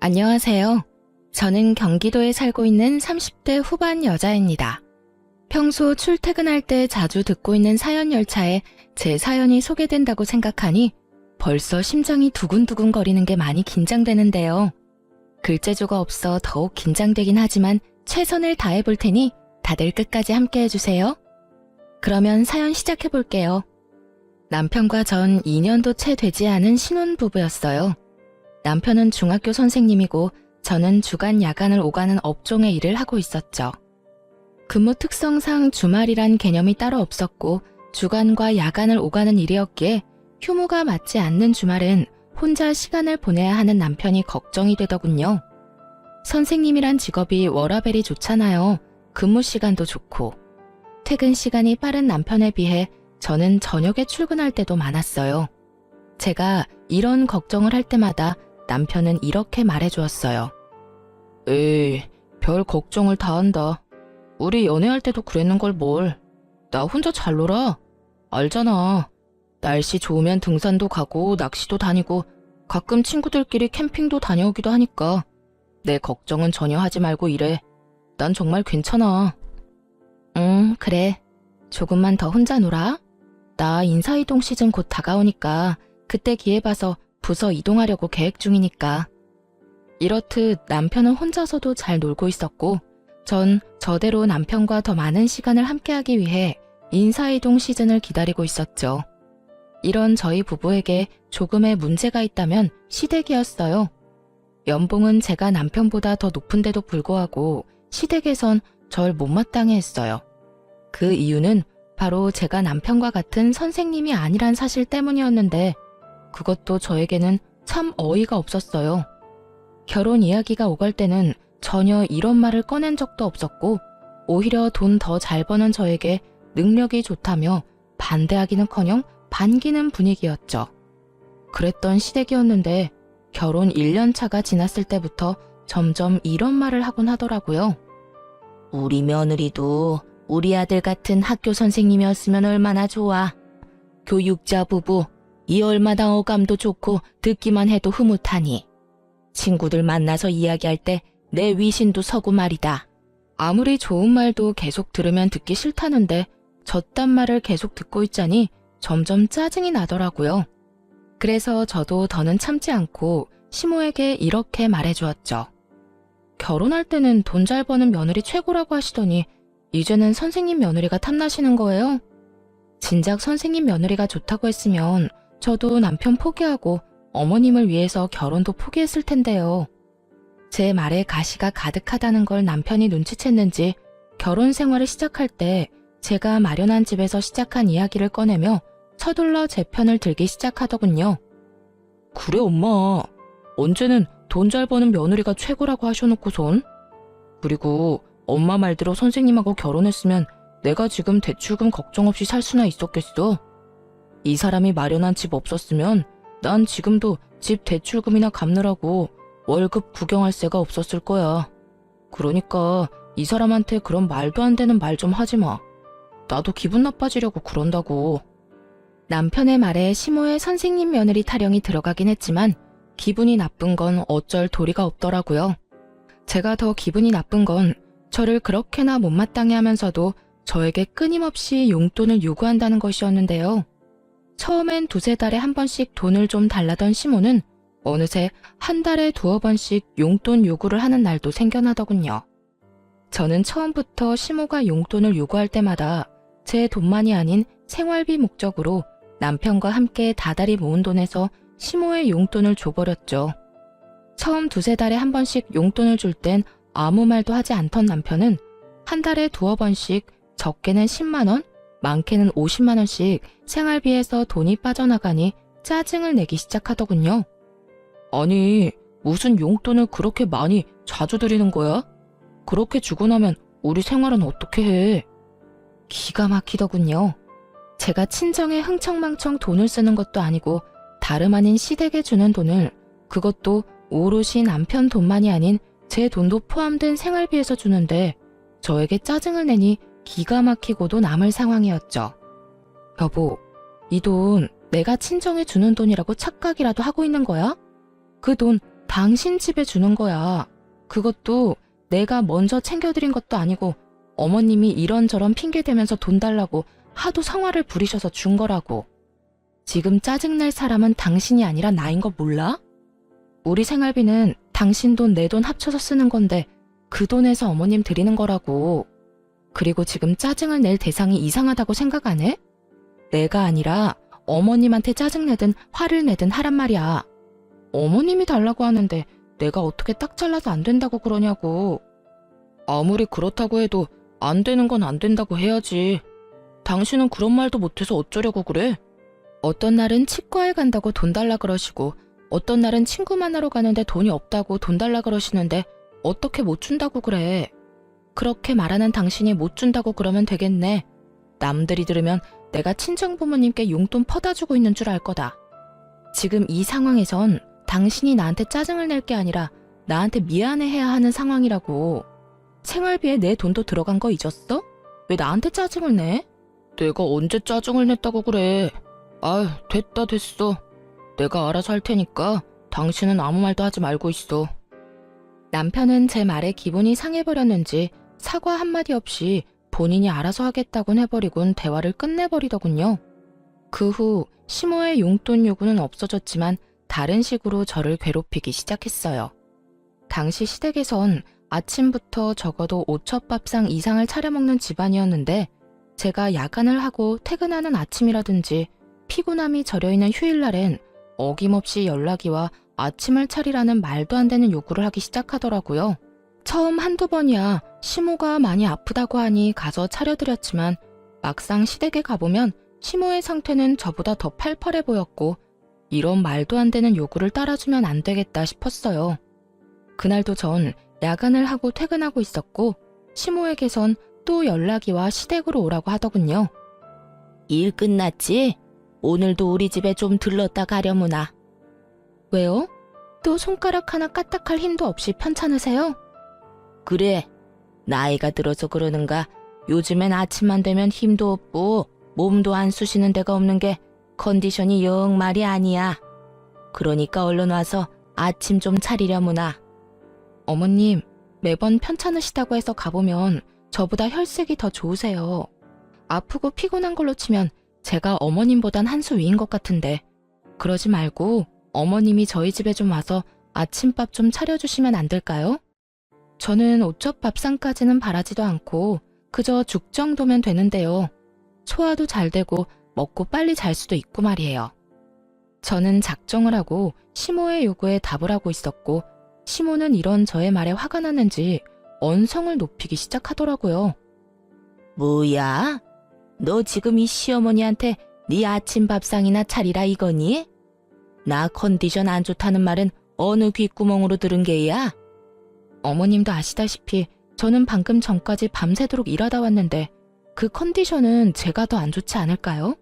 안녕하세요. 저는 경기도에 살고 있는 30대 후반 여자입니다. 평소 출퇴근할 때 자주 듣고 있는 사연 열차에 제 사연이 소개된다고 생각하니 벌써 심장이 두근두근 거리는 게 많이 긴장되는데요. 글재주가 없어 더욱 긴장되긴 하지만 최선을 다해 볼 테니 다들 끝까지 함께 해주세요. 그러면 사연 시작해 볼게요. 남편과 전 2년도 채 되지 않은 신혼부부였어요. 남편은 중학교 선생님이고 저는 주간 야간을 오가는 업종의 일을 하고 있었죠. 근무 특성상 주말이란 개념이 따로 없었고 주간과 야간을 오가는 일이었기에 휴무가 맞지 않는 주말은 혼자 시간을 보내야 하는 남편이 걱정이 되더군요. 선생님이란 직업이 워라밸이 좋잖아요. 근무 시간도 좋고. 퇴근 시간이 빠른 남편에 비해 저는 저녁에 출근할 때도 많았어요. 제가 이런 걱정을 할 때마다 남편은 이렇게 말해주었어요. 에이, 별 걱정을 다 한다. 우리 연애할 때도 그랬는 걸 뭘. 나 혼자 잘 놀아. 알잖아. 날씨 좋으면 등산도 가고 낚시도 다니고 가끔 친구들끼리 캠핑도 다녀오기도 하니까 내 걱정은 전혀 하지 말고 일해. 난 정말 괜찮아. 그래. 조금만 더 혼자 놀아. 나 인사이동 시즌 곧 다가오니까 그때 기회 봐서 부서 이동하려고 계획 중이니까. 이렇듯 남편은 혼자서도 잘 놀고 있었고 전 저대로 남편과 더 많은 시간을 함께하기 위해 인사이동 시즌을 기다리고 있었죠. 이런 저희 부부에게 조금의 문제가 있다면 시댁이었어요. 연봉은 제가 남편보다 더 높은데도 불구하고 시댁에선 절 못마땅해 했어요. 그 이유는 바로 제가 남편과 같은 선생님이 아니란 사실 때문이었는데 그것도 저에게는 참 어이가 없었어요. 결혼 이야기가 오갈 때는 전혀 이런 말을 꺼낸 적도 없었고 오히려 돈 더 잘 버는 저에게 능력이 좋다며 반대하기는커녕 반기는 분위기였죠. 그랬던 시댁이었는데 결혼 1년 차가 지났을 때부터 점점 이런 말을 하곤 하더라고요. 우리 며느리도 우리 아들 같은 학교 선생님이었으면 얼마나 좋아. 교육자 부부, 이 얼마나 어감도 좋고 듣기만 해도 흐뭇하니. 친구들 만나서 이야기할 때 내 위신도 서고 말이다. 아무리 좋은 말도 계속 들으면 듣기 싫다는데 저딴 말을 계속 듣고 있자니 점점 짜증이 나더라고요. 그래서 저도 더는 참지 않고 시모에게 이렇게 말해주었죠. 결혼할 때는 돈 잘 버는 며느리 최고라고 하시더니 이제는 선생님 며느리가 탐나시는 거예요? 진작 선생님 며느리가 좋다고 했으면 저도 남편 포기하고 어머님을 위해서 결혼도 포기했을 텐데요. 제 말에 가시가 가득하다는 걸 남편이 눈치챘는지 결혼 생활을 시작할 때 제가 마련한 집에서 시작한 이야기를 꺼내며 서둘러 제 편을 들기 시작하더군요. 그래 엄마, 언제는 돈 잘 버는 며느리가 최고라고 하셔놓고선. 그리고 엄마 말대로 선생님하고 결혼했으면 내가 지금 대출금 걱정 없이 살 수나 있었겠어. 이 사람이 마련한 집 없었으면 난 지금도 집 대출금이나 갚느라고 월급 구경할 새가 없었을 거야. 그러니까 이 사람한테 그런 말도 안 되는 말 좀 하지 마. 나도 기분 나빠지려고 그런다고. 남편의 말에 시모의 선생님 며느리 타령이 들어가긴 했지만 기분이 나쁜 건 어쩔 도리가 없더라고요. 제가 더 기분이 나쁜 건 저를 그렇게나 못마땅해 하면서도 저에게 끊임없이 용돈을 요구한다는 것이었는데요. 처음엔 두세 달에 한 번씩 돈을 좀 달라던 시모는 어느새 한 달에 두어 번씩 용돈 요구를 하는 날도 생겨나더군요. 저는 처음부터 시모가 용돈을 요구할 때마다 제 돈만이 아닌 생활비 목적으로 남편과 함께 다달이 모은 돈에서 시모의 용돈을 줘버렸죠. 처음 두세 달에 한 번씩 용돈을 줄 땐 아무 말도 하지 않던 남편은 한 달에 두어 번씩 적게는 10만 원, 많게는 50만 원씩 생활비에서 돈이 빠져나가니 짜증을 내기 시작하더군요. 아니, 무슨 용돈을 그렇게 많이 자주 드리는 거야? 그렇게 주고 나면 우리 생활은 어떻게 해? 기가 막히더군요. 제가 친정에 흥청망청 돈을 쓰는 것도 아니고 다름 아닌 시댁에 주는 돈을, 그것도 오롯이 남편 돈만이 아닌 제 돈도 포함된 생활비에서 주는데 저에게 짜증을 내니 기가 막히고도 남을 상황이었죠. 여보, 이 돈 내가 친정에 주는 돈이라고 착각이라도 하고 있는 거야? 그 돈 당신 집에 주는 거야. 그것도 내가 먼저 챙겨드린 것도 아니고 어머님이 이런저런 핑계 대면서 돈 달라고 하도 성화를 부리셔서 준 거라고. 지금 짜증낼 사람은 당신이 아니라 나인 거 몰라? 우리 생활비는 당신 돈 내 돈 합쳐서 쓰는 건데 그 돈에서 어머님 드리는 거라고. 그리고 지금 짜증을 낼 대상이 이상하다고 생각 안 해? 내가 아니라 어머님한테 짜증내든 화를 내든 하란 말이야. 어머님이 달라고 하는데 내가 어떻게 딱 잘라서 안 된다고 그러냐고. 아무리 그렇다고 해도 안 되는 건 안 된다고 해야지. 당신은 그런 말도 못해서 어쩌려고 그래? 어떤 날은 치과에 간다고 돈 달라 그러시고 어떤 날은 친구 만나러 가는데 돈이 없다고 돈 달라 그러시는데 어떻게 못 준다고 그래. 그렇게 말하는 당신이 못 준다고 그러면 되겠네. 남들이 들으면 내가 친정부모님께 용돈 퍼다 주고 있는 줄 알 거다. 지금 이 상황에선 당신이 나한테 짜증을 낼 게 아니라 나한테 미안해해야 하는 상황이라고. 생활비에 내 돈도 들어간 거 잊었어? 왜 나한테 짜증을 내? 내가 언제 짜증을 냈다고 그래. 아유, 됐어. 내가 알아서 할 테니까 당신은 아무 말도 하지 말고 있어. 남편은 제 말에 기분이 상해버렸는지 사과 한마디 없이 본인이 알아서 하겠다곤 해버리곤 대화를 끝내버리더군요. 그 후 시모의 용돈 요구는 없어졌지만 다른 식으로 저를 괴롭히기 시작했어요. 당시 시댁에선 아침부터 적어도 5첩밥상 이상을 차려 먹는 집안이었는데 제가 야간을 하고 퇴근하는 아침이라든지 피곤함이 절여있는 휴일날엔 어김없이 연락이 와 아침을 차리라는 말도 안 되는 요구를 하기 시작하더라고요. 처음 한두 번이야 시모가 많이 아프다고 하니 가서 차려드렸지만 막상 시댁에 가보면 시모의 상태는 저보다 더 팔팔해 보였고 이런 말도 안 되는 요구를 따라주면 안 되겠다 싶었어요. 그날도 전 야간을 하고 퇴근하고 있었고 시모에게선 또 연락이 와 시댁으로 오라고 하더군요. 일 끝났지? 오늘도 우리 집에 좀 들렀다 가려무나. 왜요? 또 손가락 하나 까딱할 힘도 없이 편찮으세요? 그래. 나이가 들어서 그러는가 요즘엔 아침만 되면 힘도 없고 몸도 안 쑤시는 데가 없는 게 컨디션이 영 말이 아니야. 그러니까 얼른 와서 아침 좀 차리려무나. 어머님, 매번 편찮으시다고 해서 가보면 저보다 혈색이 더 좋으세요. 아프고 피곤한 걸로 치면 제가 어머님보단 한 수 위인 것 같은데 그러지 말고 어머님이 저희 집에 좀 와서 아침밥 좀 차려주시면 안 될까요? 저는 오첩밥상까지는 바라지도 않고 그저 죽 정도면 되는데요. 소화도 잘 되고 먹고 빨리 잘 수도 있고 말이에요. 저는 작정을 하고 시모의 요구에 답을 하고 있었고 시모는 이런 저의 말에 화가 났는지 언성을 높이기 시작하더라고요. 뭐야? 너 지금 이 시어머니한테 네 아침밥상이나 차리라 이거니? 나 컨디션 안 좋다는 말은 어느 귓구멍으로 들은 게야? 어머님도 아시다시피 저는 방금 전까지 밤새도록 일하다 왔는데 그 컨디션은 제가 더 안 좋지 않을까요?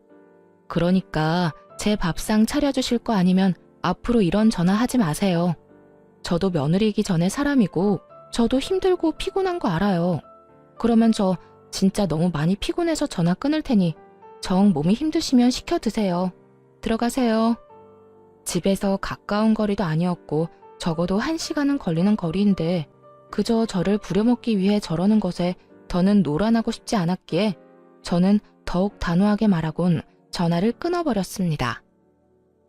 그러니까 제 밥상 차려주실 거 아니면 앞으로 이런 전화 하지 마세요. 저도 며느리이기 전에 사람이고 저도 힘들고 피곤한 거 알아요. 그러면 저 진짜 너무 많이 피곤해서 전화 끊을 테니 정 몸이 힘드시면 시켜 드세요. 들어가세요. 집에서 가까운 거리도 아니었고 적어도 1시간은 걸리는 거리인데 그저 저를 부려먹기 위해 저러는 것에 더는 노란하고 싶지 않았기에 저는 더욱 단호하게 말하곤 전화를 끊어버렸습니다.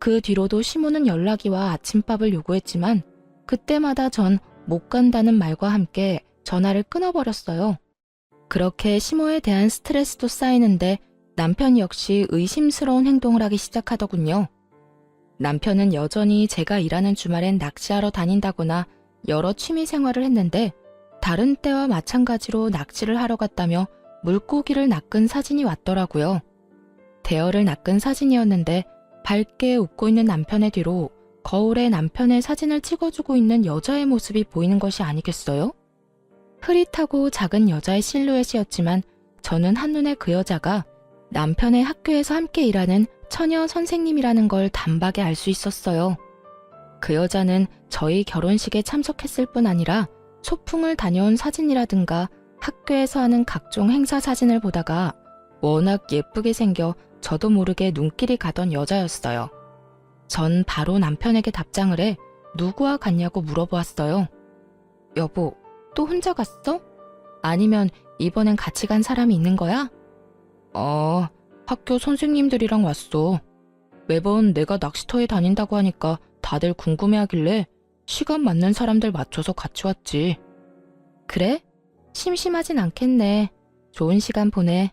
그 뒤로도 시모는 연락이 와 아침밥을 요구했지만 그때마다 전 못 간다는 말과 함께 전화를 끊어버렸어요. 그렇게 시모에 대한 스트레스도 쌓이는데 남편 역시 의심스러운 행동을 하기 시작하더군요. 남편은 여전히 제가 일하는 주말엔 낚시하러 다닌다거나 여러 취미 생활을 했는데 다른 때와 마찬가지로 낚시를 하러 갔다며 물고기를 낚은 사진이 왔더라고요. 대어를 낚은 사진이었는데 밝게 웃고 있는 남편의 뒤로 거울에 남편의 사진을 찍어주고 있는 여자의 모습이 보이는 것이 아니겠어요? 흐릿하고 작은 여자의 실루엣이었지만 저는 한눈에 그 여자가 남편의 학교에서 함께 일하는 처녀 선생님이라는 걸 단박에 알 수 있었어요. 그 여자는 저희 결혼식에 참석했을 뿐 아니라 소풍을 다녀온 사진이라든가 학교에서 하는 각종 행사 사진을 보다가 워낙 예쁘게 생겨 저도 모르게 눈길이 가던 여자였어요. 전 바로 남편에게 답장을 해 누구와 갔냐고 물어보았어요. 여보, 또 혼자 갔어? 아니면 이번엔 같이 간 사람이 있는 거야? 학교 선생님들이랑 왔어. 매번 내가 낚시터에 다닌다고 하니까 다들 궁금해하길래 시간 맞는 사람들 맞춰서 같이 왔지. 그래? 심심하진 않겠네. 좋은 시간 보내.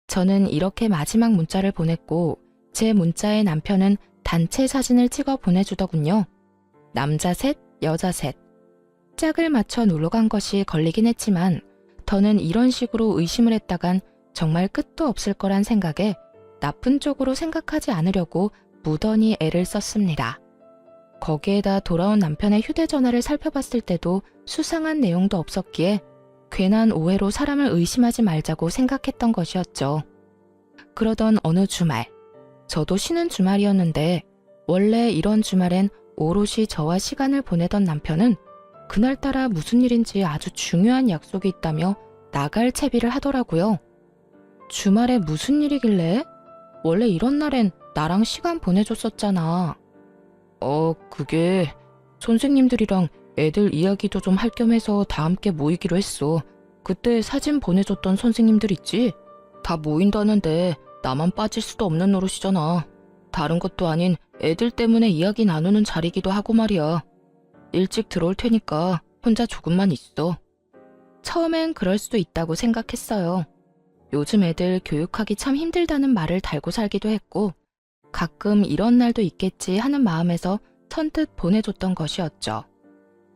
저는 이렇게 마지막 문자를 보냈고 제 문자에 남편은 단체 사진을 찍어 보내주더군요. 남자 셋, 여자 셋. 짝을 맞춰 놀러 간 것이 걸리긴 했지만 더는 이런 식으로 의심을 했다간 정말 끝도 없을 거란 생각에 나쁜 쪽으로 생각하지 않으려고 무던히 애를 썼습니다. 거기에다 돌아온 남편의 휴대전화를 살펴봤을 때도 수상한 내용도 없었기에 괜한 오해로 사람을 의심하지 말자고 생각했던 것이었죠. 그러던 어느 주말, 저도 쉬는 주말이었는데 원래 이런 주말엔 오롯이 저와 시간을 보내던 남편은 그날따라 무슨 일인지 아주 중요한 약속이 있다며 나갈 채비를 하더라고요. 주말에 무슨 일이길래? 원래 이런 날엔 나랑 시간 보내줬었잖아. 그게 선생님들이랑 애들 이야기도 좀 할 겸 해서 다 함께 모이기로 했어. 그때 사진 보내줬던 선생님들 있지? 다 모인다는데 나만 빠질 수도 없는 노릇이잖아. 다른 것도 아닌 애들 때문에 이야기 나누는 자리기도 하고 말이야. 일찍 들어올 테니까 혼자 조금만 있어. 처음엔 그럴 수도 있다고 생각했어요. 요즘 애들 교육하기 참 힘들다는 말을 달고 살기도 했고 가끔 이런 날도 있겠지 하는 마음에서 선뜻 보내줬던 것이었죠.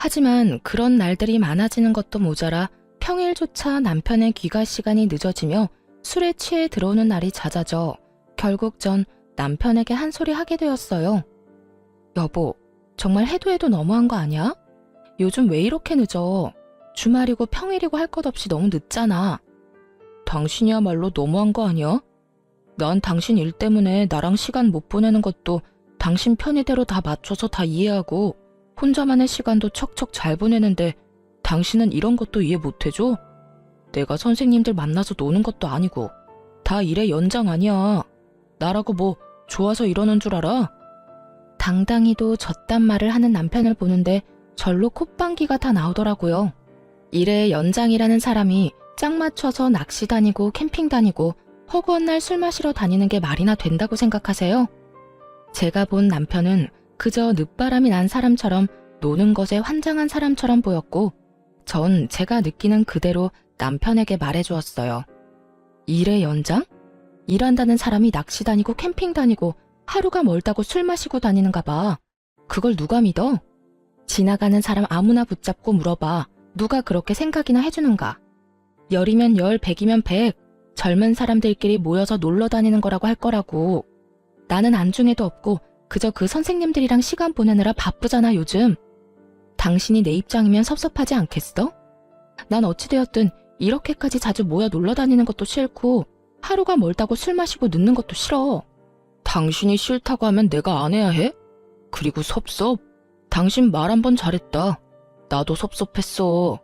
하지만 그런 날들이 많아지는 것도 모자라 평일조차 남편의 귀가 시간이 늦어지며 술에 취해 들어오는 날이 잦아져 결국 전 남편에게 한 소리 하게 되었어요. 여보, 정말 해도 해도 너무한 거 아니야? 요즘 왜 이렇게 늦어? 주말이고 평일이고 할 것 없이 너무 늦잖아. 당신이야말로 너무한 거 아니야? 난 당신 일 때문에 나랑 시간 못 보내는 것도 당신 편의대로 다 맞춰서 다 이해하고 혼자만의 시간도 척척 잘 보내는데 당신은 이런 것도 이해 못 해줘? 내가 선생님들 만나서 노는 것도 아니고 다 일의 연장 아니야. 나라고 뭐 좋아서 이러는 줄 알아? 당당히도 저딴 말을 하는 남편을 보는데 절로 콧방귀가 다 나오더라고요. 일의 연장이라는 사람이 짝 맞춰서 낚시 다니고 캠핑 다니고 허구한 날 술 마시러 다니는 게 말이나 된다고 생각하세요? 제가 본 남편은 그저 늦바람이 난 사람처럼 노는 것에 환장한 사람처럼 보였고 전 제가 느끼는 그대로 남편에게 말해주었어요. 일의 연장? 일한다는 사람이 낚시 다니고 캠핑 다니고 하루가 멀다고 술 마시고 다니는가 봐. 그걸 누가 믿어? 지나가는 사람 아무나 붙잡고 물어봐. 누가 그렇게 생각이나 해주는가? 10이면 10, 100이면 100. 젊은 사람들끼리 모여서 놀러 다니는 거라고 할 거라고. 나는 안중에도 없고 그저 그 선생님들이랑 시간 보내느라 바쁘잖아 요즘. 당신이 내 입장이면 섭섭하지 않겠어? 난 어찌되었든 이렇게까지 자주 모여 놀러 다니는 것도 싫고 하루가 멀다고 술 마시고 늦는 것도 싫어. 당신이 싫다고 하면 내가 안 해야 해? 그리고 섭섭? 당신 말 한 번 잘했다. 나도 섭섭했어.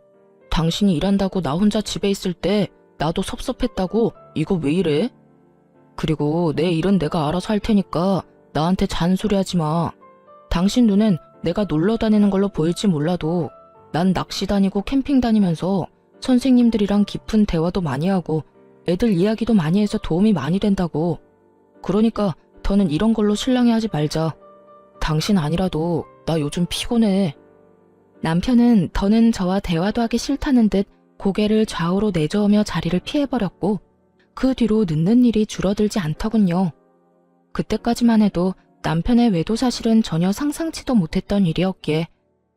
당신이 일한다고 나 혼자 집에 있을 때 나도 섭섭했다고. 이거 왜 이래? 그리고 내 일은 내가 알아서 할 테니까 나한테 잔소리하지 마. 당신 눈엔 내가 놀러 다니는 걸로 보일지 몰라도 난 낚시 다니고 캠핑 다니면서 선생님들이랑 깊은 대화도 많이 하고 애들 이야기도 많이 해서 도움이 많이 된다고. 그러니까 더는 이런 걸로 실랑이하지 말자. 당신 아니라도 나 요즘 피곤해. 남편은 더는 저와 대화도 하기 싫다는 듯 고개를 좌우로 내저으며 자리를 피해버렸고 그 뒤로 늦는 일이 줄어들지 않더군요. 그때까지만 해도 남편의 외도 사실은 전혀 상상치도 못했던 일이었기에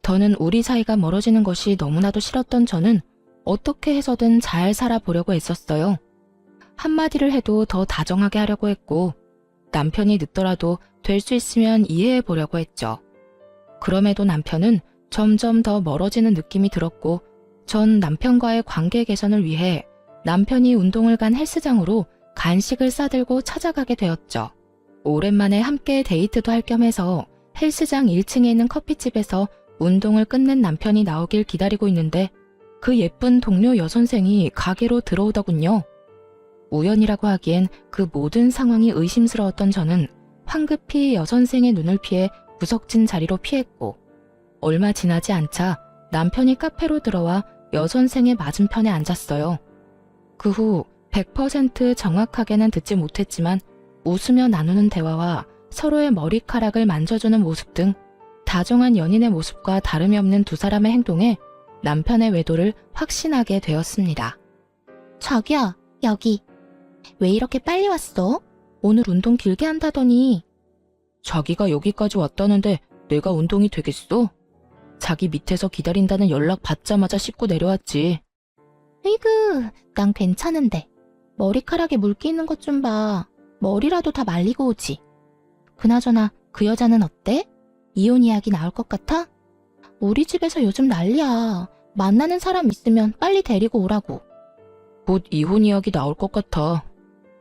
더는 우리 사이가 멀어지는 것이 너무나도 싫었던 저는 어떻게 해서든 잘 살아보려고 애썼어요. 한마디를 해도 더 다정하게 하려고 했고 남편이 늦더라도 될 수 있으면 이해해보려고 했죠. 그럼에도 남편은 점점 더 멀어지는 느낌이 들었고 전 남편과의 관계 개선을 위해 남편이 운동을 간 헬스장으로 간식을 싸들고 찾아가게 되었죠. 오랜만에 함께 데이트도 할 겸 해서 헬스장 1층에 있는 커피집에서 운동을 끝낸 남편이 나오길 기다리고 있는데 그 예쁜 동료 여선생이 가게로 들어오더군요. 우연이라고 하기엔 그 모든 상황이 의심스러웠던 저는 황급히 여선생의 눈을 피해 구석진 자리로 피했고 얼마 지나지 않자 남편이 카페로 들어와 여선생의 맞은편에 앉았어요. 그 후 100% 정확하게는 듣지 못했지만 웃으며 나누는 대화와 서로의 머리카락을 만져주는 모습 등 다정한 연인의 모습과 다름이 없는 두 사람의 행동에 남편의 외도를 확신하게 되었습니다. 자기야, 여기. 왜 이렇게 빨리 왔어? 오늘 운동 길게 한다더니. 자기가 여기까지 왔다는데 내가 운동이 되겠어? 자기 밑에서 기다린다는 연락 받자마자 씻고 내려왔지. 으이그, 난 괜찮은데. 머리카락에 물기 있는 것 좀 봐. 머리라도 다 말리고 오지. 그나저나 그 여자는 어때? 이혼 이야기 나올 것 같아? 우리 집에서 요즘 난리야. 만나는 사람 있으면 빨리 데리고 오라고. 곧 이혼 이야기 나올 것 같아.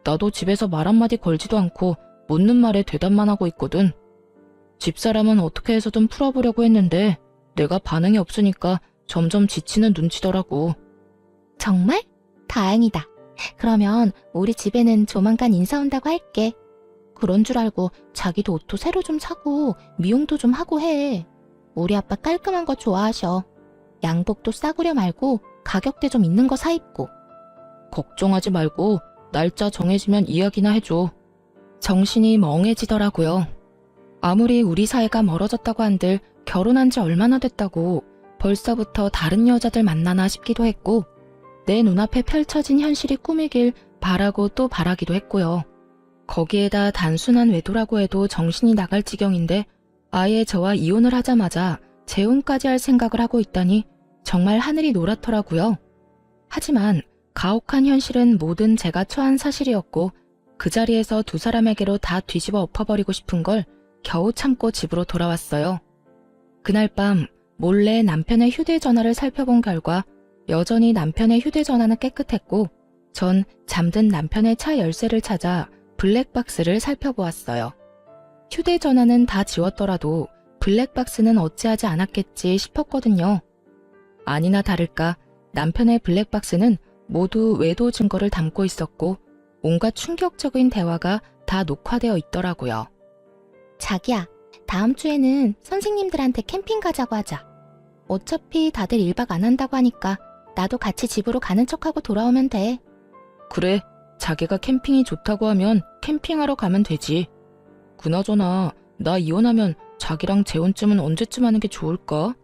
나도 집에서 말 한마디 걸지도 않고 묻는 말에 대답만 하고 있거든. 집사람은 어떻게 해서든 풀어보려고 했는데 내가 반응이 없으니까 점점 지치는 눈치더라고. 정말? 다행이다. 그러면 우리 집에는 조만간 인사 온다고 할게. 그런 줄 알고 자기도 옷도 새로 좀 사고 미용도 좀 하고 해. 우리 아빠 깔끔한 거 좋아하셔. 양복도 싸구려 말고 가격대 좀 있는 거 사입고. 걱정하지 말고 날짜 정해지면 이야기나 해줘. 정신이 멍해지더라고요. 아무리 우리 사이가 멀어졌다고 한들 결혼한 지 얼마나 됐다고 벌써부터 다른 여자들 만나나 싶기도 했고 내 눈앞에 펼쳐진 현실이 꿈이길 바라고 또 바라기도 했고요. 거기에다 단순한 외도라고 해도 정신이 나갈 지경인데 아예 저와 이혼을 하자마자 재혼까지 할 생각을 하고 있다니 정말 하늘이 노랗더라고요. 하지만 가혹한 현실은 모든 제가 처한 사실이었고 그 자리에서 두 사람에게로 다 뒤집어 엎어버리고 싶은 걸 겨우 참고 집으로 돌아왔어요. 그날 밤 몰래 남편의 휴대전화를 살펴본 결과 여전히 남편의 휴대전화는 깨끗했고 전 잠든 남편의 차 열쇠를 찾아 블랙박스를 살펴보았어요. 휴대전화는 다 지웠더라도 블랙박스는 어찌하지 않았겠지 싶었거든요. 아니나 다를까 남편의 블랙박스는 모두 외도 증거를 담고 있었고 온갖 충격적인 대화가 다 녹화되어 있더라고요. 자기야, 다음 주에는 선생님들한테 캠핑 가자고 하자. 어차피 다들 1박 안 한다고 하니까 나도 같이 집으로 가는 척하고 돌아오면 돼. 그래, 자기가 캠핑이 좋다고 하면 캠핑하러 가면 되지. 그나저나 나 이혼하면 자기랑 재혼쯤은 언제쯤 하는 게 좋을까?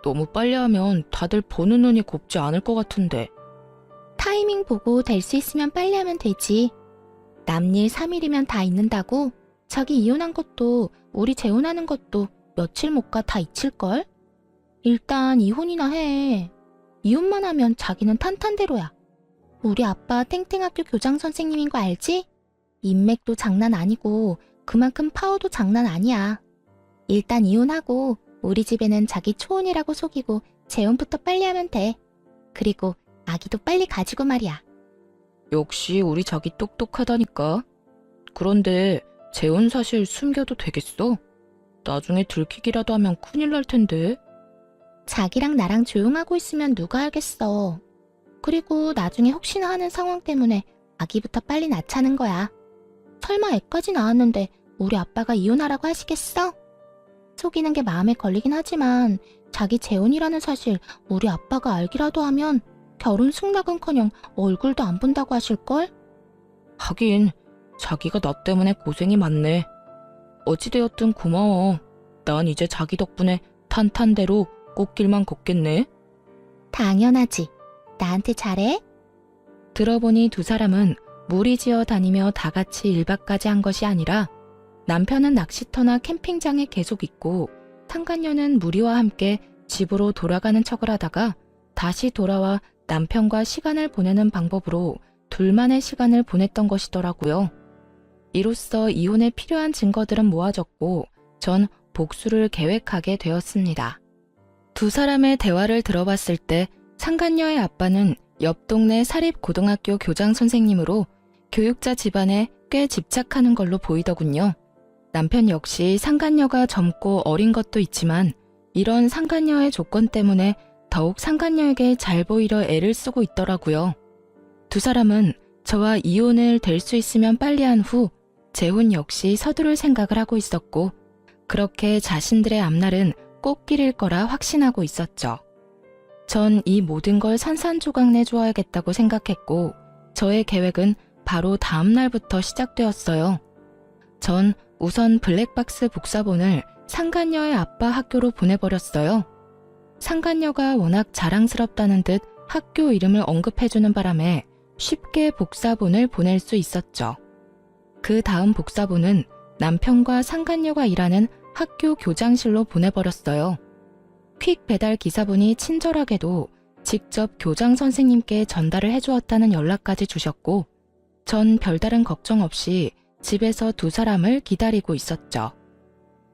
너무 빨리 하면 다들 보는 눈이 곱지 않을 것 같은데. 타이밍 보고 될 수 있으면 빨리 하면 되지. 남일 3일이면 다 잊는다고? 자기 이혼한 것도 우리 재혼하는 것도 며칠 못 가 다 잊힐걸? 일단 이혼이나 해. 이혼만 하면 자기는 탄탄대로야. 우리 아빠 탱탱학교 교장 선생님인 거 알지? 인맥도 장난 아니고 그만큼 파워도 장난 아니야. 일단 이혼하고 우리 집에는 자기 초혼이라고 속이고 재혼부터 빨리 하면 돼. 그리고 아기도 빨리 가지고 말이야. 역시 우리 자기 똑똑하다니까. 그런데 재혼 사실 숨겨도 되겠어? 나중에 들키기라도 하면 큰일 날 텐데. 자기랑 나랑 조용하고 있으면 누가 알겠어. 그리고 나중에 혹시나 하는 상황 때문에 아기부터 빨리 낳자는 거야. 설마 애까지 낳았는데 우리 아빠가 이혼하라고 하시겠어? 속이는 게 마음에 걸리긴 하지만 자기 재혼이라는 사실 우리 아빠가 알기라도 하면 결혼 승낙은커녕 얼굴도 안 본다고 하실걸? 하긴 자기가 나 때문에 고생이 많네. 어찌되었든 고마워. 난 이제 자기 덕분에 탄탄대로 꽃길만 걷겠네. 당연하지. 나한테 잘해? 들어보니 두 사람은 무리지어 다니며 다 같이 1박까지 한 것이 아니라 남편은 낚시터나 캠핑장에 계속 있고 상간녀는 무리와 함께 집으로 돌아가는 척을 하다가 다시 돌아와 남편과 시간을 보내는 방법으로 둘만의 시간을 보냈던 것이더라고요. 이로써 이혼에 필요한 증거들은 모아졌고 전 복수를 계획하게 되었습니다. 두 사람의 대화를 들어봤을 때 상간녀의 아빠는 옆 동네 사립고등학교 교장 선생님으로 교육자 집안에 꽤 집착하는 걸로 보이더군요. 남편 역시 상간녀가 젊고 어린 것도 있지만 이런 상간녀의 조건 때문에 더욱 상간녀에게 잘 보이려 애를 쓰고 있더라고요. 두 사람은 저와 이혼을 될 수 있으면 빨리 한 후 재혼 역시 서두를 생각을 하고 있었고 그렇게 자신들의 앞날은 꽃길일 거라 확신하고 있었죠. 전 이 모든 걸 산산조각 내주어야겠다고 생각했고 저의 계획은 바로 다음 날부터 시작되었어요. 전 우선 블랙박스 복사본을 상간녀의 아빠 학교로 보내버렸어요. 상간녀가 워낙 자랑스럽다는 듯 학교 이름을 언급해주는 바람에 쉽게 복사본을 보낼 수 있었죠. 그 다음 복사본은 남편과 상간녀가 일하는 학교 교장실로 보내버렸어요. 퀵 배달 기사분이 친절하게도 직접 교장 선생님께 전달을 해주었다는 연락까지 주셨고 전 별다른 걱정 없이 집에서 두 사람을 기다리고 있었죠.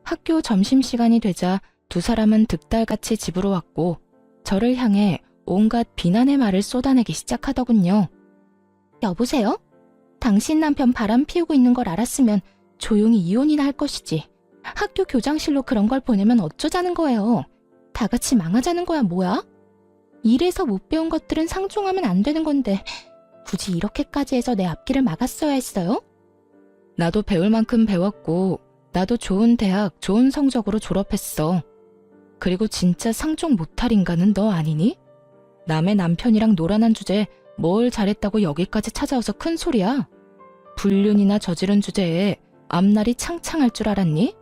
학교 점심시간이 되자 두 사람은 득달같이 집으로 왔고 저를 향해 온갖 비난의 말을 쏟아내기 시작하더군요. 여보세요? 당신 남편 바람 피우고 있는 걸 알았으면 조용히 이혼이나 할 것이지. 학교 교장실로 그런 걸 보내면 어쩌자는 거예요. 다 같이 망하자는 거야 뭐야? 일에서 못 배운 것들은 상종하면 안 되는 건데 굳이 이렇게까지 해서 내 앞길을 막았어야 했어요? 나도 배울 만큼 배웠고 나도 좋은 대학, 좋은 성적으로 졸업했어. 그리고 진짜 상종 못할 인간은 너 아니니? 남의 남편이랑 노란한 주제에 뭘 잘했다고 여기까지 찾아와서 큰 소리야? 불륜이나 저지른 주제에 앞날이 창창할 줄 알았니?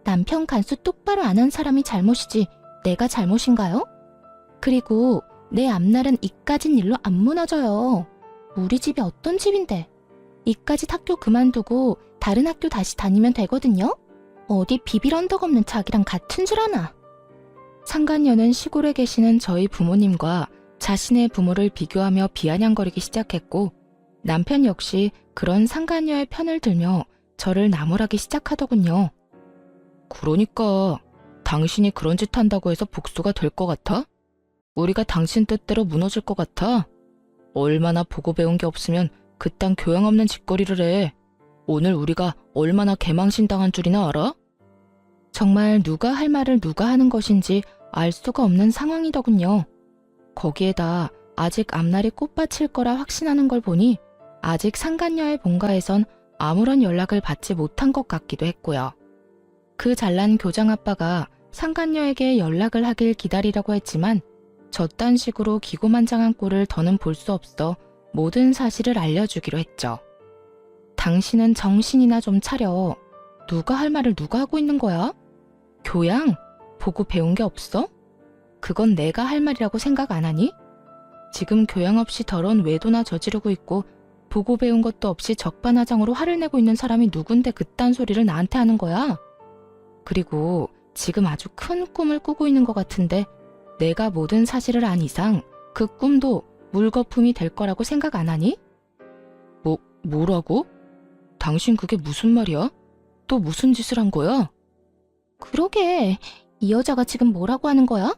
남편 간수 똑바로 안 한 사람이 잘못이지 내가 잘못인가요? 그리고 내 앞날은 이까진 일로 안 무너져요. 우리 집이 어떤 집인데. 이까짓 학교 그만두고 다른 학교 다시 다니면 되거든요? 어디 비빌 언덕 없는 자기랑 같은 줄 아나? 상간녀는 시골에 계시는 저희 부모님과 자신의 부모를 비교하며 비아냥거리기 시작했고 남편 역시 그런 상간녀의 편을 들며 저를 나무라기 시작하더군요. 그러니까 당신이 그런 짓 한다고 해서 복수가 될 것 같아? 우리가 당신 뜻대로 무너질 것 같아? 얼마나 보고 배운 게 없으면 그딴 교양 없는 짓거리를 해. 오늘 우리가 얼마나 개망신당한 줄이나 알아? 정말 누가 할 말을 누가 하는 것인지 알 수가 없는 상황이더군요. 거기에다 아직 앞날이 꽃밭일 거라 확신하는 걸 보니 아직 상간녀의 본가에선 아무런 연락을 받지 못한 것 같기도 했고요. 그 잘난 교장 아빠가 상간녀에게 연락을 하길 기다리라고 했지만 저딴 식으로 기고만장한 꼴을 더는 볼 수 없어 모든 사실을 알려주기로 했죠. 당신은 정신이나 좀 차려. 누가 할 말을 누가 하고 있는 거야? 교양? 보고 배운 게 없어? 그건 내가 할 말이라고 생각 안 하니? 지금 교양 없이 더러운 외도나 저지르고 있고 보고 배운 것도 없이 적반하장으로 화를 내고 있는 사람이 누군데 그딴 소리를 나한테 하는 거야? 그리고 지금 아주 큰 꿈을 꾸고 있는 것 같은데 내가 모든 사실을 안 이상 그 꿈도 물거품이 될 거라고 생각 안 하니? 뭐라고? 당신 그게 무슨 말이야? 또 무슨 짓을 한 거야? 그러게, 이 여자가 지금 뭐라고 하는 거야?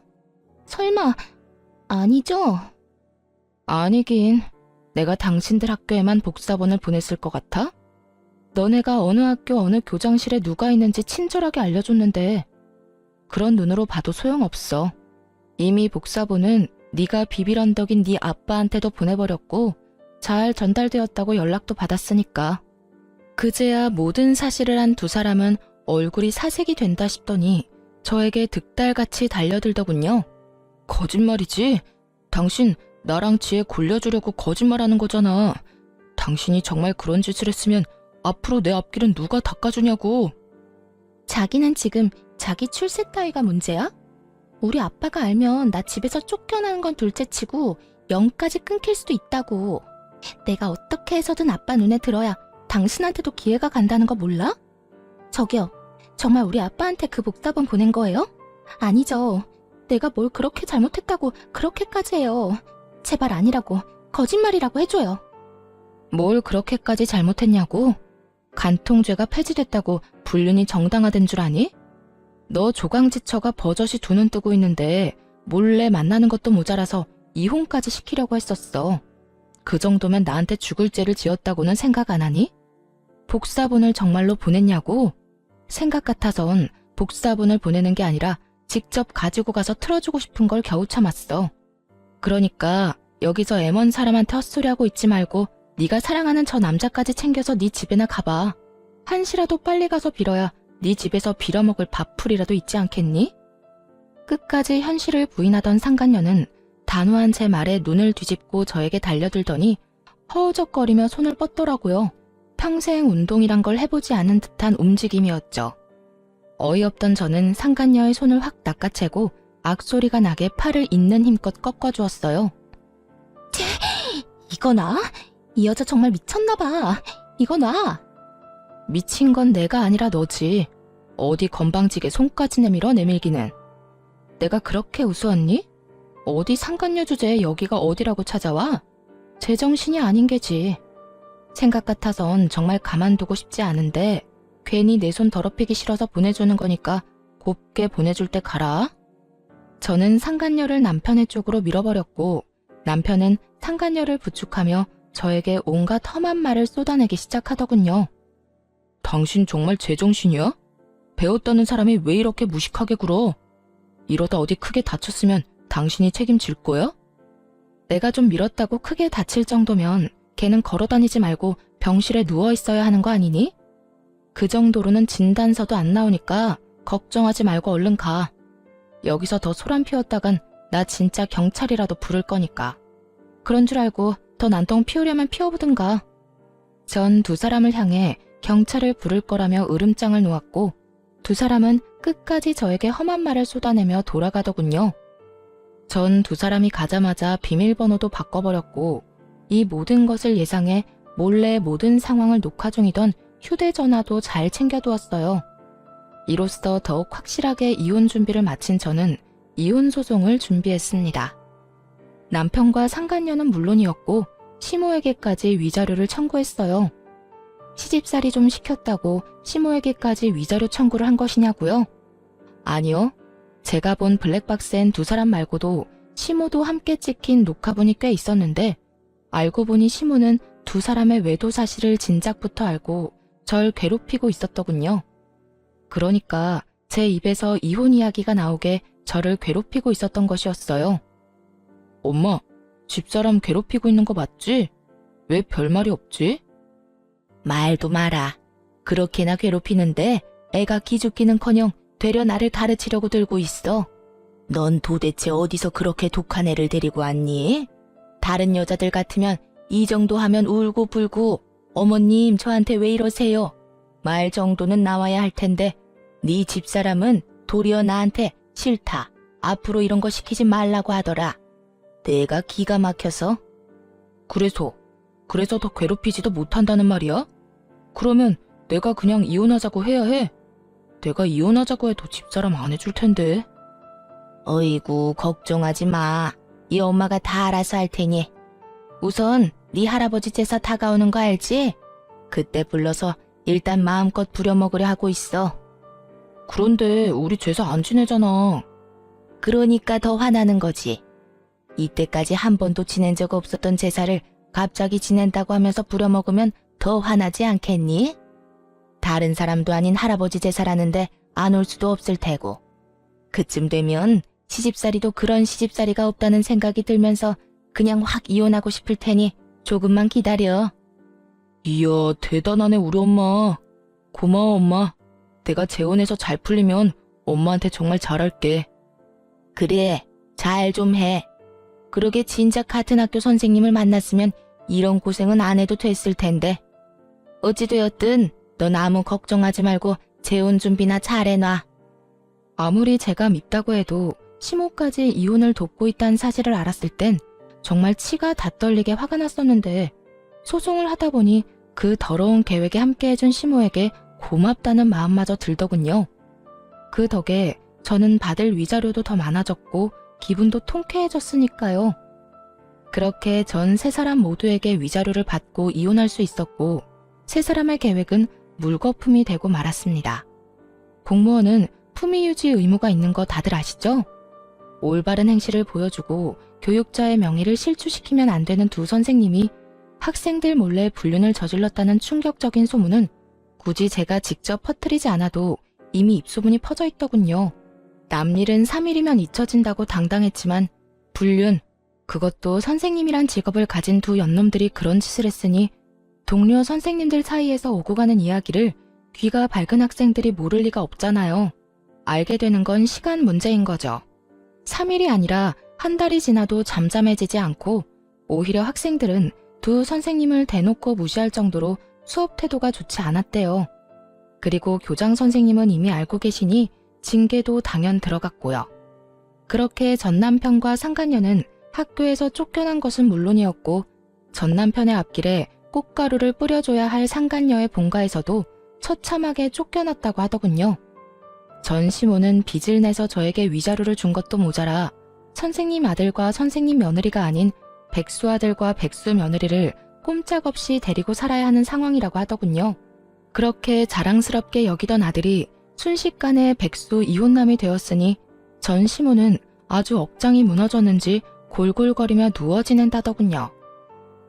설마, 아니죠? 아니긴, 내가 당신들 학교에만 복사본을 보냈을 것 같아? 너네가 어느 학교 어느 교장실에 누가 있는지 친절하게 알려줬는데 그런 눈으로 봐도 소용없어. 이미 복사본은 네가 비빌 언덕인 네 아빠한테도 보내버렸고 잘 전달되었다고 연락도 받았으니까. 그제야 모든 사실을 한 두 사람은 얼굴이 사색이 된다 싶더니 저에게 득달같이 달려들더군요. 거짓말이지? 당신 나랑 지혜 골려주려고 거짓말하는 거잖아. 당신이 정말 그런 짓을 했으면 앞으로 내 앞길은 누가 닦아주냐고. 자기는 지금 자기 출세 따위가 문제야? 우리 아빠가 알면 나 집에서 쫓겨나는 건 둘째치고 영까지 끊길 수도 있다고. 내가 어떻게 해서든 아빠 눈에 들어야 당신한테도 기회가 간다는 거 몰라? 저기요, 정말 우리 아빠한테 그 복사본 보낸 거예요? 아니죠. 내가 뭘 그렇게 잘못했다고 그렇게까지 해요. 제발 아니라고, 거짓말이라고 해줘요. 뭘 그렇게까지 잘못했냐고? 간통죄가 폐지됐다고 불륜이 정당화된 줄 아니? 너 조강지처가 버젓이 두 눈 뜨고 있는데 몰래 만나는 것도 모자라서 이혼까지 시키려고 했었어. 그 정도면 나한테 죽을 죄를 지었다고는 생각 안 하니? 복사본을 정말로 보냈냐고? 생각 같아선 복사본을 보내는 게 아니라 직접 가지고 가서 틀어주고 싶은 걸 겨우 참았어. 그러니까 여기서 M1 사람한테 헛소리하고 있지 말고 네가 사랑하는 저 남자까지 챙겨서 네 집에나 가봐. 한시라도 빨리 가서 빌어야 네 집에서 빌어먹을 밥풀이라도 있지 않겠니? 끝까지 현실을 부인하던 상간녀는 단호한 제 말에 눈을 뒤집고 저에게 달려들더니 허우적거리며 손을 뻗더라고요. 평생 운동이란 걸 해보지 않은 듯한 움직임이었죠. 어이없던 저는 상간녀의 손을 확 낚아채고 악소리가 나게 팔을 있는 힘껏 꺾어주었어요. 이거 놔? 이 여자 정말 미쳤나봐. 이거 놔. 미친 건 내가 아니라 너지. 어디 건방지게 손까지 내밀어 내밀기는. 내가 그렇게 우스웠니? 어디 상간녀 주제에 여기가 어디라고 찾아와? 제정신이 아닌 게지. 생각 같아선 정말 가만두고 싶지 않은데 괜히 내 손 더럽히기 싫어서 보내주는 거니까 곱게 보내줄 때 가라. 저는 상간녀를 남편의 쪽으로 밀어버렸고 남편은 상간녀를 부축하며 저에게 온갖 험한 말을 쏟아내기 시작하더군요. 당신 정말 제정신이야? 배웠다는 사람이 왜 이렇게 무식하게 굴어? 이러다 어디 크게 다쳤으면 당신이 책임질 거야? 내가 좀 밀었다고 크게 다칠 정도면 걔는 걸어다니지 말고 병실에 누워있어야 하는 거 아니니? 그 정도로는 진단서도 안 나오니까 걱정하지 말고 얼른 가. 여기서 더 소란 피웠다간 나 진짜 경찰이라도 부를 거니까. 그런 줄 알고 더 난동 피우려면 피워보든가. 전 두 사람을 향해 경찰을 부를 거라며 으름장을 놓았고 두 사람은 끝까지 저에게 험한 말을 쏟아내며 돌아가더군요. 전 두 사람이 가자마자 비밀번호도 바꿔버렸고 이 모든 것을 예상해 몰래 모든 상황을 녹화 중이던 휴대전화도 잘 챙겨두었어요. 이로써 더욱 확실하게 이혼 준비를 마친 저는 이혼 소송을 준비했습니다. 남편과 상간녀는 물론이었고 시모에게까지 위자료를 청구했어요. 시집살이 좀 시켰다고 시모에게까지 위자료 청구를 한 것이냐고요? 아니요. 제가 본 블랙박스엔 두 사람 말고도 시모도 함께 찍힌 녹화본이 꽤 있었는데 알고 보니 시모는 두 사람의 외도 사실을 진작부터 알고 절 괴롭히고 있었더군요. 그러니까 제 입에서 이혼 이야기가 나오게 저를 괴롭히고 있었던 것이었어요. 엄마, 집사람 괴롭히고 있는 거 맞지? 왜 별말이 없지? 말도 마라. 그렇게나 괴롭히는데 애가 기죽기는커녕 되려 나를 가르치려고 들고 있어. 넌 도대체 어디서 그렇게 독한 애를 데리고 왔니? 다른 여자들 같으면 이 정도 하면 울고 불고 어머님 저한테 왜 이러세요? 말 정도는 나와야 할 텐데 네 집사람은 도리어 나한테 싫다. 앞으로 이런 거 시키지 말라고 하더라. 내가 기가 막혀서. 그래서 더 괴롭히지도 못한다는 말이야? 그러면 내가 그냥 이혼하자고 해야 해? 내가 이혼하자고 해도 집사람 안 해줄 텐데. 어이구 걱정하지 마. 이 엄마가 다 알아서 할 테니. 우선 네 할아버지 제사 다가오는 거 알지? 그때 불러서 일단 마음껏 부려먹으려 하고 있어. 그런데 우리 제사 안 지내잖아. 그러니까 더 화나는 거지. 이때까지 한 번도 지낸 적 없었던 제사를 갑자기 지낸다고 하면서 부려먹으면 더 화나지 않겠니? 다른 사람도 아닌 할아버지 제사라는데 안 올 수도 없을 테고. 그쯤 되면 시집살이도 그런 시집살이가 없다는 생각이 들면서 그냥 확 이혼하고 싶을 테니 조금만 기다려. 이야 대단하네 우리 엄마. 고마워 엄마. 내가 재혼해서 잘 풀리면 엄마한테 정말 잘할게. 그래 잘 좀 해. 그러게 진작 같은 학교 선생님을 만났으면 이런 고생은 안 해도 됐을 텐데. 어찌되었든 넌 아무 걱정하지 말고 재혼 준비나 잘해놔. 아무리 제가 밉다고 해도 시모까지 이혼을 돕고 있다는 사실을 알았을 땐 정말 치가 다 떨리게 화가 났었는데 소송을 하다 보니 그 더러운 계획에 함께해준 시모에게 고맙다는 마음마저 들더군요. 그 덕에 저는 받을 위자료도 더 많아졌고 기분도 통쾌해졌으니까요. 그렇게 전 세 사람 모두에게 위자료를 받고 이혼할 수 있었고 세 사람의 계획은 물거품이 되고 말았습니다. 공무원은 품위 유지 의무가 있는 거 다들 아시죠? 올바른 행실을 보여주고 교육자의 명예를 실추시키면 안 되는 두 선생님이 학생들 몰래 불륜을 저질렀다는 충격적인 소문은 굳이 제가 직접 퍼뜨리지 않아도 이미 입소문이 퍼져 있더군요. 남일은 3일이면 잊혀진다고 당당했지만 불륜, 그것도 선생님이란 직업을 가진 두 연놈들이 그런 짓을 했으니 동료 선생님들 사이에서 오고 가는 이야기를 귀가 밝은 학생들이 모를 리가 없잖아요. 알게 되는 건 시간 문제인 거죠. 3일이 아니라 한 달이 지나도 잠잠해지지 않고 오히려 학생들은 두 선생님을 대놓고 무시할 정도로 수업 태도가 좋지 않았대요. 그리고 교장 선생님은 이미 알고 계시니 징계도 당연 들어갔고요. 그렇게 전 남편과 상간녀는 학교에서 쫓겨난 것은 물론이었고 전 남편의 앞길에 꽃가루를 뿌려줘야 할 상간녀의 본가에서도 처참하게 쫓겨났다고 하더군요. 전 시모는 빚을 내서 저에게 위자료를 준 것도 모자라 선생님 아들과 선생님 며느리가 아닌 백수 아들과 백수 며느리를 꼼짝없이 데리고 살아야 하는 상황이라고 하더군요. 그렇게 자랑스럽게 여기던 아들이 순식간에 백수 이혼남이 되었으니 전 시모는 아주 억장이 무너졌는지 골골거리며 누워 지낸다더군요.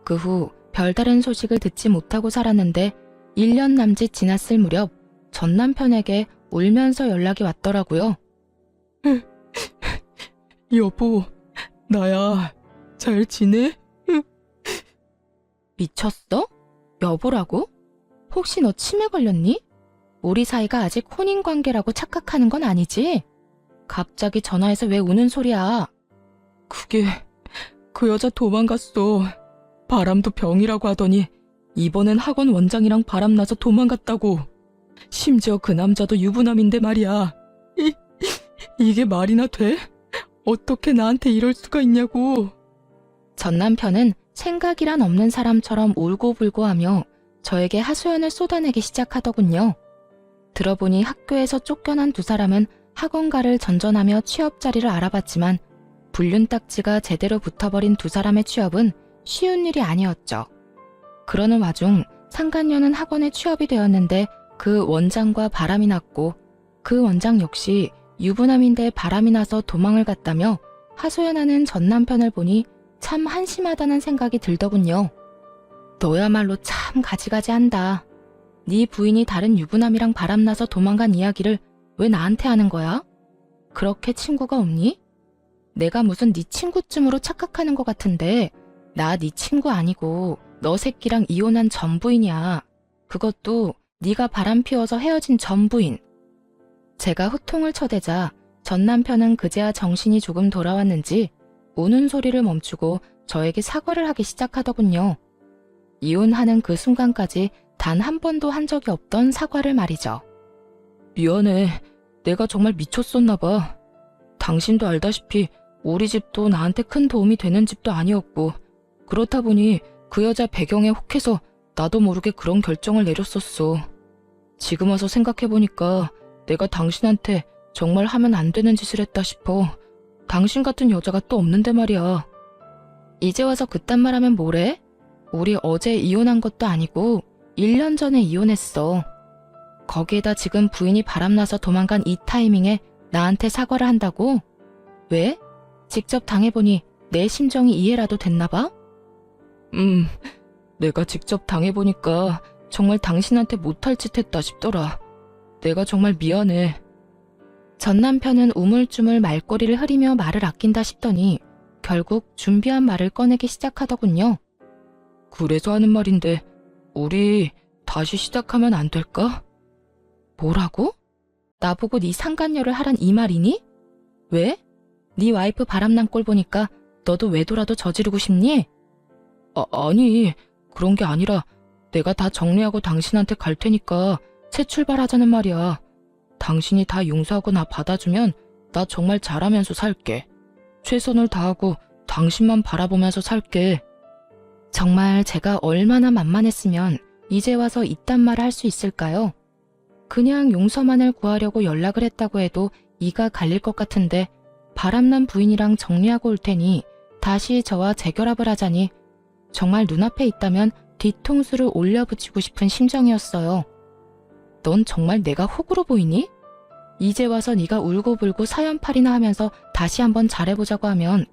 그 후 별다른 소식을 듣지 못하고 살았는데 1년 남짓 지났을 무렵 전 남편에게 울면서 연락이 왔더라고요. 여보, 나야. 잘 지내? 미쳤어? 여보라고? 혹시 너 치매 걸렸니? 우리 사이가 아직 혼인관계라고 착각하는 건 아니지? 갑자기 전화해서 왜 우는 소리야? 그게 그 여자 도망갔어. 바람도 병이라고 하더니 이번엔 학원 원장이랑 바람나서 도망갔다고. 심지어 그 남자도 유부남인데 말이야. 이게 말이나 돼? 어떻게 나한테 이럴 수가 있냐고. 전 남편은 생각이란 없는 사람처럼 울고불고하며 저에게 하소연을 쏟아내기 시작하더군요. 들어보니 학교에서 쫓겨난 두 사람은 학원가를 전전하며 취업 자리를 알아봤지만 불륜딱지가 제대로 붙어버린 두 사람의 취업은 쉬운 일이 아니었죠. 그러는 와중 상간녀는 학원에 취업이 되었는데 그 원장과 바람이 났고 그 원장 역시 유부남인데 바람이 나서 도망을 갔다며 하소연하는 전 남편을 보니 참 한심하다는 생각이 들더군요. 너야말로 참 가지가지한다. 네 부인이 다른 유부남이랑 바람나서 도망간 이야기를 왜 나한테 하는 거야? 그렇게 친구가 없니? 내가 무슨 네 친구쯤으로 착각하는 것 같은데 나 네 친구 아니고 너 새끼랑 이혼한 전부인이야. 그것도 네가 바람 피워서 헤어진 전부인. 제가 호통을 쳐대자 전 남편은 그제야 정신이 조금 돌아왔는지 우는 소리를 멈추고 저에게 사과를 하기 시작하더군요. 이혼하는 그 순간까지 단 한 번도 한 적이 없던 사과를 말이죠. 미안해. 내가 정말 미쳤었나 봐. 당신도 알다시피 우리 집도 나한테 큰 도움이 되는 집도 아니었고 그렇다 보니 그 여자 배경에 혹해서 나도 모르게 그런 결정을 내렸었어. 지금 와서 생각해보니까 내가 당신한테 정말 하면 안 되는 짓을 했다 싶어. 당신 같은 여자가 또 없는데 말이야. 이제 와서 그딴 말 하면 뭐래? 우리 어제 이혼한 것도 아니고 1년 전에 이혼했어. 거기에다 지금 부인이 바람나서 도망간 이 타이밍에 나한테 사과를 한다고? 왜? 직접 당해보니 내 심정이 이해라도 됐나 봐? 내가 직접 당해보니까 정말 당신한테 못할 짓 했다 싶더라. 내가 정말 미안해. 전 남편은 우물쭈물 말꼬리를 흐리며 말을 아낀다 싶더니 결국 준비한 말을 꺼내기 시작하더군요. 그래서 하는 말인데 우리 다시 시작하면 안 될까? 뭐라고? 나보고 네 상간녀를 하란 이 말이니? 왜? 네 와이프 바람난 꼴 보니까 너도 외도라도 저지르고 싶니? 아니, 그런 게 아니라 내가 다 정리하고 당신한테 갈 테니까 새 출발하자는 말이야. 당신이 다 용서하고 나 받아주면 나 정말 잘하면서 살게. 최선을 다하고 당신만 바라보면서 살게. 정말 제가 얼마나 만만했으면 이제 와서 이딴 말을 할 수 있을까요? 그냥 용서만을 구하려고 연락을 했다고 해도 이가 갈릴 것 같은데 바람난 부인이랑 정리하고 올 테니 다시 저와 재결합을 하자니 정말 눈앞에 있다면 뒤통수를 올려붙이고 싶은 심정이었어요. 넌 정말 내가 호구로 보이니? 이제 와서 네가 울고불고 사연팔이나 하면서 다시 한번 잘해보자고 하면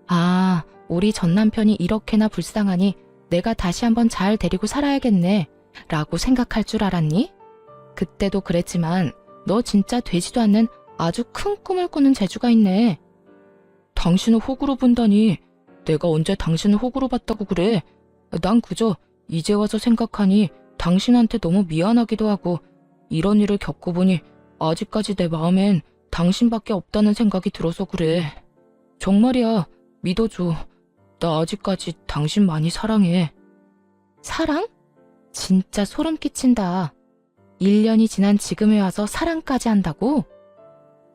아, 우리 전 남편이 이렇게나 불쌍하니 내가 다시 한번 잘 데리고 살아야겠네 라고 생각할 줄 알았니? 그때도 그랬지만 너 진짜 되지도 않는 아주 큰 꿈을 꾸는 재주가 있네. 당신을 호구로 본다니. 내가 언제 당신을 호구로 봤다고 그래. 난 그저 이제 와서 생각하니 당신한테 너무 미안하기도 하고 이런 일을 겪어보니 아직까지 내 마음엔 당신밖에 없다는 생각이 들어서 그래. 정말이야. 믿어줘. 나 아직까지 당신 많이 사랑해. 사랑? 진짜 소름 끼친다. 1년이 지난 지금에 와서 사랑까지 한다고?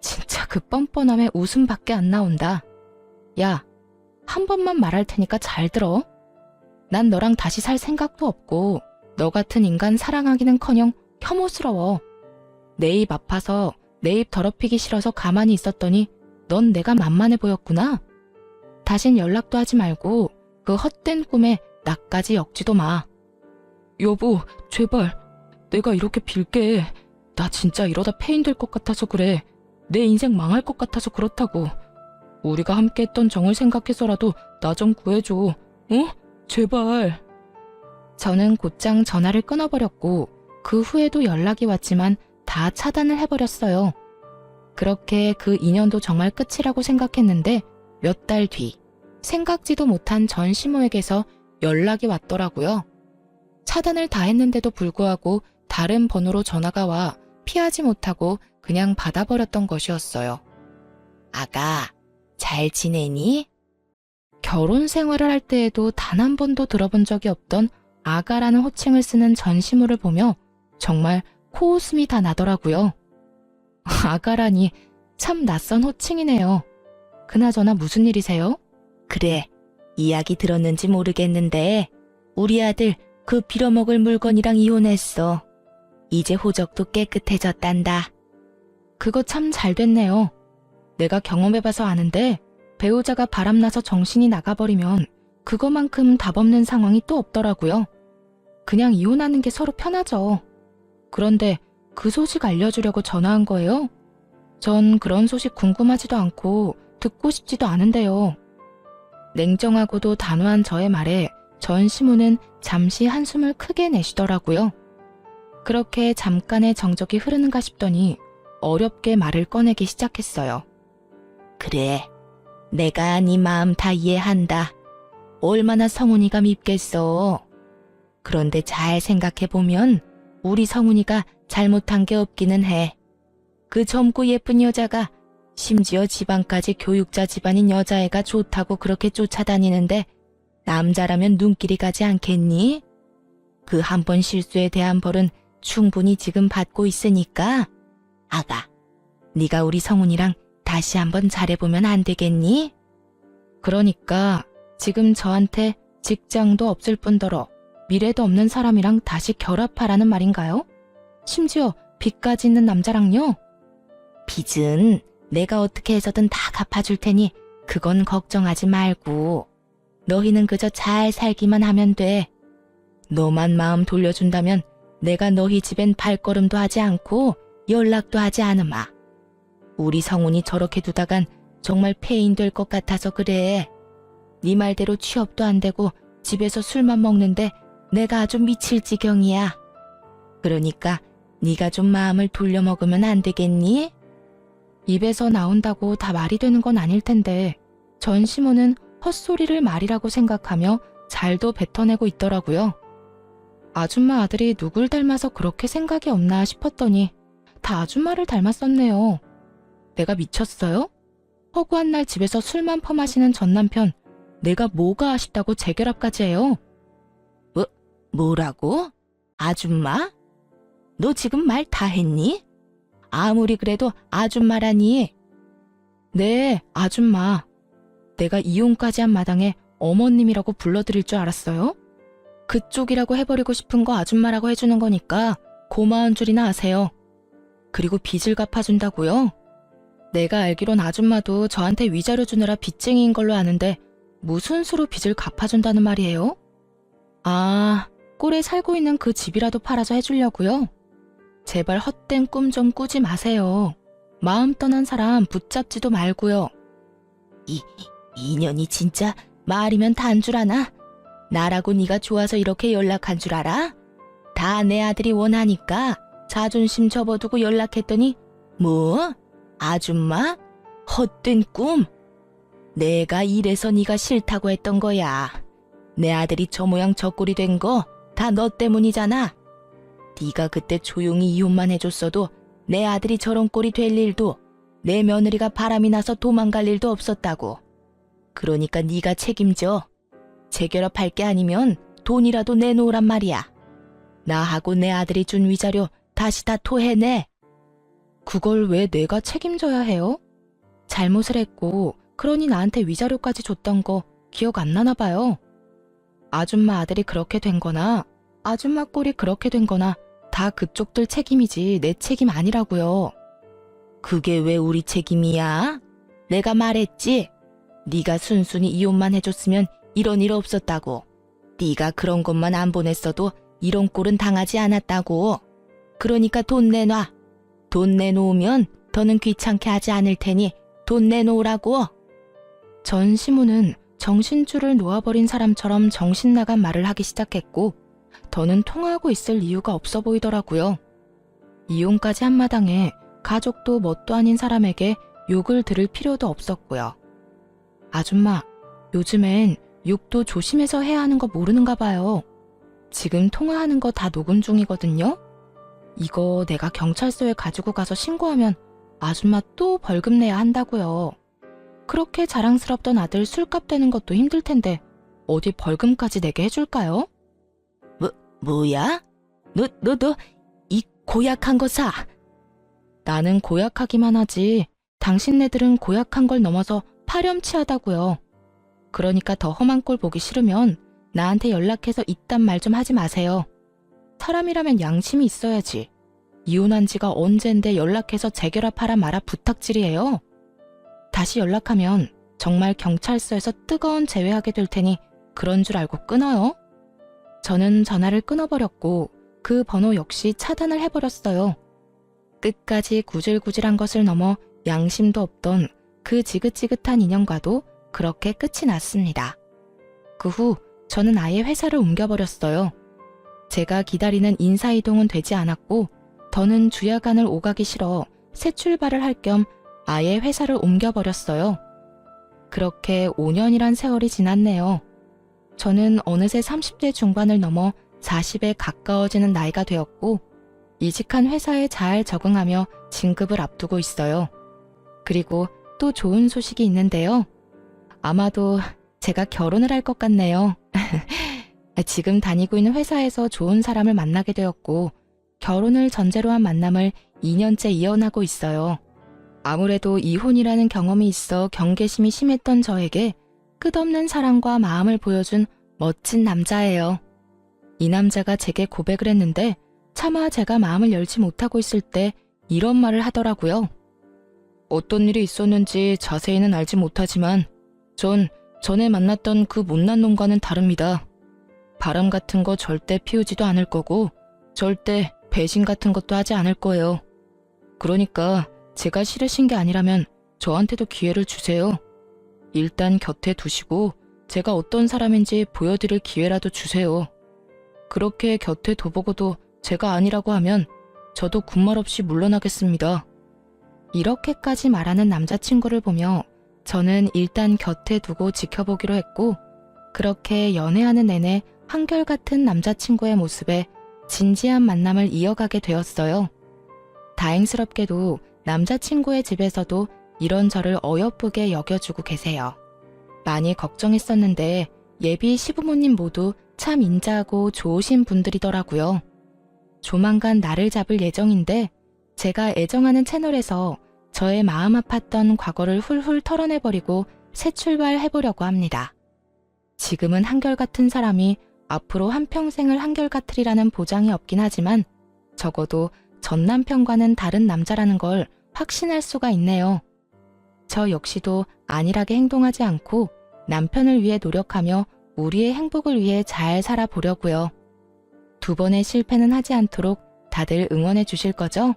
진짜 그 뻔뻔함에 웃음밖에 안 나온다. 야, 한 번만 말할 테니까 잘 들어. 난 너랑 다시 살 생각도 없고 너 같은 인간 사랑하기는커녕 혐오스러워. 내 입 아파서 내 입 더럽히기 싫어서 가만히 있었더니 넌 내가 만만해 보였구나. 다신 연락도 하지 말고 그 헛된 꿈에 나까지 엮지도 마. 여보, 제발. 내가 이렇게 빌게. 나 진짜 이러다 폐인 될 것 같아서 그래. 내 인생 망할 것 같아서 그렇다고. 우리가 함께 했던 정을 생각해서라도 나 좀 구해줘. 어? 제발. 저는 곧장 전화를 끊어버렸고 그 후에도 연락이 왔지만 다 차단을 해버렸어요. 그렇게 그 인연도 정말 끝이라고 생각했는데 몇 달 뒤 생각지도 못한 전시모에게서 연락이 왔더라고요. 차단을 다 했는데도 불구하고 다른 번호로 전화가 와 피하지 못하고 그냥 받아버렸던 것이었어요. 아가, 잘 지내니? 결혼 생활을 할 때에도 단 한 번도 들어본 적이 없던 아가라는 호칭을 쓰는 전시모를 보며 정말 코웃음이 다 나더라고요. 아가라니 참 낯선 호칭이네요. 그나저나 무슨 일이세요? 그래, 이야기 들었는지 모르겠는데 우리 아들 그 빌어먹을 물건이랑 이혼했어. 이제 호적도 깨끗해졌단다. 그거 참 잘 됐네요. 내가 경험해봐서 아는데 배우자가 바람나서 정신이 나가버리면 그거만큼 답 없는 상황이 또 없더라고요. 그냥 이혼하는 게 서로 편하죠. 그런데 그 소식 알려주려고 전화한 거예요? 전 그런 소식 궁금하지도 않고 듣고 싶지도 않은데요. 냉정하고도 단호한 저의 말에 전 시모는 잠시 한숨을 크게 내쉬더라고요. 그렇게 잠깐의 정적이 흐르는가 싶더니 어렵게 말을 꺼내기 시작했어요. 그래, 내가 네 마음 다 이해한다. 얼마나 성훈이가 밉겠어. 그런데 잘 생각해보면 우리 성훈이가 잘못한 게 없기는 해. 그 젊고 예쁜 여자가 심지어 집안까지 교육자 집안인 여자애가 좋다고 그렇게 쫓아다니는데 남자라면 눈길이 가지 않겠니? 그 한 번 실수에 대한 벌은 충분히 지금 받고 있으니까 아가, 네가 우리 성훈이랑 다시 한번 잘해보면 안 되겠니? 그러니까 지금 저한테 직장도 없을 뿐더러 미래도 없는 사람이랑 다시 결합하라는 말인가요? 심지어 빚까지 있는 남자랑요? 빚은 내가 어떻게 해서든 다 갚아줄 테니 그건 걱정하지 말고 너희는 그저 잘 살기만 하면 돼. 너만 마음 돌려준다면 내가 너희 집엔 발걸음도 하지 않고 연락도 하지 않으마. 우리 성훈이 저렇게 두다간 정말 폐인 될 것 같아서 그래. 네 말대로 취업도 안 되고 집에서 술만 먹는데 내가 아주 미칠 지경이야. 그러니까 네가 좀 마음을 돌려먹으면 안 되겠니? 입에서 나온다고 다 말이 되는 건 아닐 텐데 전 시모는 헛소리를 말이라고 생각하며 잘도 뱉어내고 있더라고요. 아줌마 아들이 누굴 닮아서 그렇게 생각이 없나 싶었더니 다 아줌마를 닮았었네요. 내가 미쳤어요? 허구한 날 집에서 술만 퍼마시는 전 남편, 내가 뭐가 아쉽다고 재결합까지 해요? 뭐라고? 아줌마? 너 지금 말 다 했니? 아무리 그래도 아줌마라니. 네, 아줌마. 내가 이혼까지 한 마당에 어머님이라고 불러드릴 줄 알았어요? 그쪽이라고 해버리고 싶은 거 아줌마라고 해주는 거니까 고마운 줄이나 아세요. 그리고 빚을 갚아준다고요? 내가 알기론 아줌마도 저한테 위자료 주느라 빚쟁이인 걸로 아는데 무슨 수로 빚을 갚아준다는 말이에요? 아, 꼴에 살고 있는 그 집이라도 팔아서 해주려고요? 제발 헛된 꿈 좀 꾸지 마세요. 마음 떠난 사람 붙잡지도 말고요. 인연이 진짜 말이면 단 줄 아나? 나라고 네가 좋아서 이렇게 연락한 줄 알아? 다 내 아들이 원하니까 자존심 접어두고 연락했더니 뭐? 아줌마? 헛된 꿈? 내가 이래서 네가 싫다고 했던 거야. 내 아들이 저 모양 저 꼴이 된 거 다 너 때문이잖아. 네가 그때 조용히 이혼만 해줬어도 내 아들이 저런 꼴이 될 일도 내 며느리가 바람이 나서 도망갈 일도 없었다고. 그러니까 네가 책임져. 재결합할 게 아니면 돈이라도 내놓으란 말이야. 나하고 내 아들이 준 위자료 다시 다 토해내. 그걸 왜 내가 책임져야 해요? 잘못을 했고 그러니 나한테 위자료까지 줬던 거 기억 안 나나 봐요. 아줌마 아들이 그렇게 된 거나 아줌마 꼴이 그렇게 된 거나 다 그쪽들 책임이지 내 책임 아니라고요. 그게 왜 우리 책임이야? 내가 말했지. 네가 순순히 이혼만 해줬으면 이런 일 없었다고. 네가 그런 것만 안 보냈어도 이런 꼴은 당하지 않았다고. 그러니까 돈 내놔. 돈 내놓으면 더는 귀찮게 하지 않을 테니 돈 내놓으라고. 전 시모는 정신줄을 놓아버린 사람처럼 정신 나간 말을 하기 시작했고 더는 통화하고 있을 이유가 없어 보이더라고요. 이혼까지 한 마당에 가족도 뭣도 아닌 사람에게 욕을 들을 필요도 없었고요. 아줌마, 요즘엔 욕도 조심해서 해야 하는 거 모르는가 봐요. 지금 통화하는 거 다 녹음 중이거든요. 이거 내가 경찰서에 가지고 가서 신고하면 아줌마 또 벌금 내야 한다고요. 그렇게 자랑스럽던 아들 술값 되는 것도 힘들 텐데 어디 벌금까지 내게 해줄까요? 뭐야? 너 이 고약한 거 사. 나는 고약하기만 하지 당신네들은 고약한 걸 넘어서 파렴치하다고요. 그러니까 더 험한 꼴 보기 싫으면 나한테 연락해서 이딴 말 좀 하지 마세요. 사람이라면 양심이 있어야지. 이혼한 지가 언젠데 연락해서 재결합하라 마라 부탁질이에요. 다시 연락하면 정말 경찰서에서 뜨거운 제외하게 될 테니 그런 줄 알고 끊어요. 저는 전화를 끊어버렸고 그 번호 역시 차단을 해버렸어요. 끝까지 구질구질한 것을 넘어 양심도 없던 그 지긋지긋한 인연과도 그렇게 끝이 났습니다. 그 후 저는 아예 회사를 옮겨버렸어요. 제가 기다리는 인사이동은 되지 않았고 더는 주야간을 오가기 싫어 새 출발을 할 겸 아예 회사를 옮겨버렸어요. 그렇게 5년이란 세월이 지났네요. 저는 어느새 30대 중반을 넘어 40에 가까워지는 나이가 되었고 이직한 회사에 잘 적응하며 진급을 앞두고 있어요. 그리고 또 좋은 소식이 있는데요. 아마도 제가 결혼을 할 것 같네요. 지금 다니고 있는 회사에서 좋은 사람을 만나게 되었고 결혼을 전제로 한 만남을 2년째 이어나고 있어요. 아무래도 이혼이라는 경험이 있어 경계심이 심했던 저에게 끝없는 사랑과 마음을 보여준 멋진 남자예요. 이 남자가 제게 고백을 했는데 차마 제가 마음을 열지 못하고 있을 때 이런 말을 하더라고요. 어떤 일이 있었는지 자세히는 알지 못하지만 전 전에 만났던 그 못난 놈과는 다릅니다. 바람 같은 거 절대 피우지도 않을 거고 절대 배신 같은 것도 하지 않을 거예요. 그러니까 제가 싫으신 게 아니라면 저한테도 기회를 주세요. 일단 곁에 두시고 제가 어떤 사람인지 보여드릴 기회라도 주세요. 그렇게 곁에 둬보고도 제가 아니라고 하면 저도 군말 없이 물러나겠습니다. 이렇게까지 말하는 남자친구를 보며 저는 일단 곁에 두고 지켜보기로 했고 그렇게 연애하는 내내 한결같은 남자친구의 모습에 진지한 만남을 이어가게 되었어요. 다행스럽게도 남자친구의 집에서도 이런 저를 어여쁘게 여겨주고 계세요. 많이 걱정했었는데 예비 시부모님 모두 참 인자하고 좋으신 분들이더라고요. 조만간 나를 잡을 예정인데 제가 애정하는 채널에서 저의 마음 아팠던 과거를 훌훌 털어내버리고 새 출발해보려고 합니다. 지금은 한결같은 사람이 앞으로 한평생을 한결같으리라는 보장이 없긴 하지만 적어도 전 남편과는 다른 남자라는 걸 확신할 수가 있네요. 저 역시도 안일하게 행동하지 않고 남편을 위해 노력하며 우리의 행복을 위해 잘 살아보려고요. 두 번의 실패는 하지 않도록 다들 응원해 주실 거죠?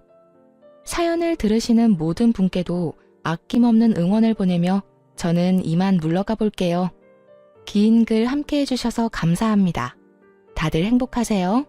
사연을 들으시는 모든 분께도 아낌없는 응원을 보내며 저는 이만 물러가 볼게요. 긴 글 함께 해주셔서 감사합니다. 다들 행복하세요.